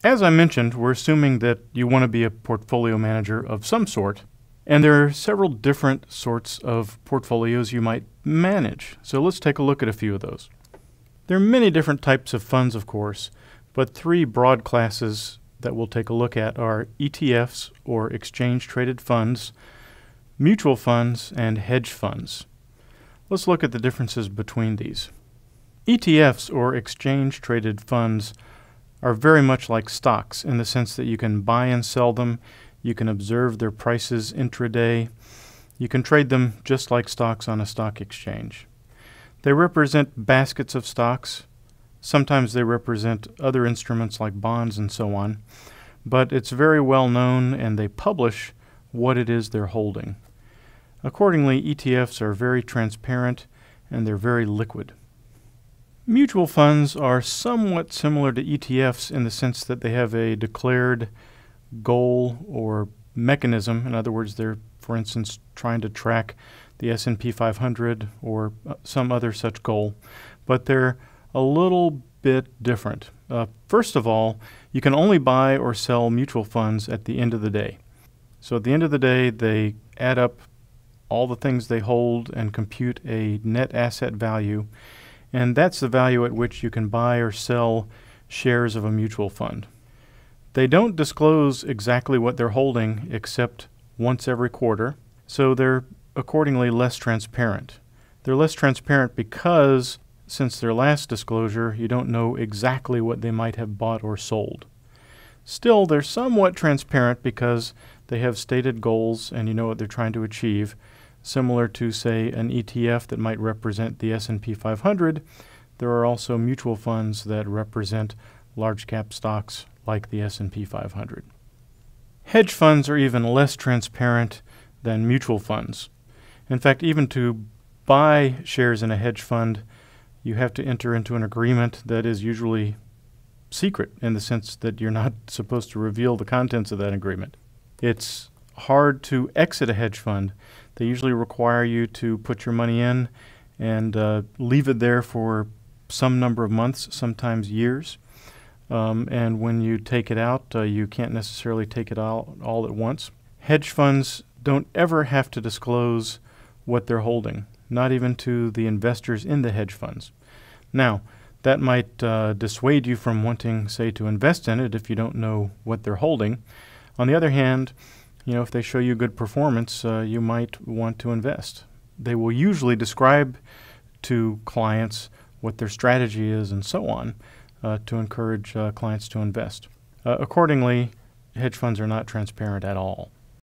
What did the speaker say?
As I mentioned, we're assuming that you want to be a portfolio manager of some sort, and there are several different sorts of portfolios you might manage. So let's take a look at a few of those. There are many different types of funds, of course, but three broad classes that we'll take a look at are ETFs, or exchange-traded funds, mutual funds, and hedge funds. Let's look at the differences between these. ETFs, or exchange-traded funds, are very much like stocks in the sense that you can buy and sell them, you can observe their prices intraday, you can trade them just like stocks on a stock exchange. They represent baskets of stocks. Sometimes they represent other instruments like bonds and so on, but it's very well known and they publish what it is they're holding. Accordingly, ETFs are very transparent and they're very liquid. Mutual funds are somewhat similar to ETFs in the sense that they have a declared goal or mechanism. In other words, they're, for instance, trying to track the S&P 500 or some other such goal, but they're a little bit different. First of all, you can only buy or sell mutual funds at the end of the day. So at the end of the day, they add up all the things they hold and compute a net asset value, and that's the value at which you can buy or sell shares of a mutual fund. They don't disclose exactly what they're holding except once every quarter, so they're accordingly less transparent. They're less transparent because since their last disclosure, you don't know exactly what they might have bought or sold. Still, they're somewhat transparent because they have stated goals and you know what they're trying to achieve. Similar to, say, an ETF that might represent the S&P 500, there are also mutual funds that represent large cap stocks like the S&P 500. Hedge funds are even less transparent than mutual funds. In fact, even to buy shares in a hedge fund, you have to enter into an agreement that is usually secret in the sense that you're not supposed to reveal the contents of that agreement. It's hard to exit a hedge fund. They usually require you to put your money in and leave it there for some number of months, sometimes years. And when you take it out, you can't necessarily take it out all at once. Hedge funds don't ever have to disclose what they're holding, not even to the investors in the hedge funds. Now, that might dissuade you from wanting, say, to invest in it if you don't know what they're holding. On the other hand, if they show you good performance, you might want to invest. They will usually describe to clients what their strategy is and so on to encourage clients to invest. Accordingly, hedge funds are not transparent at all.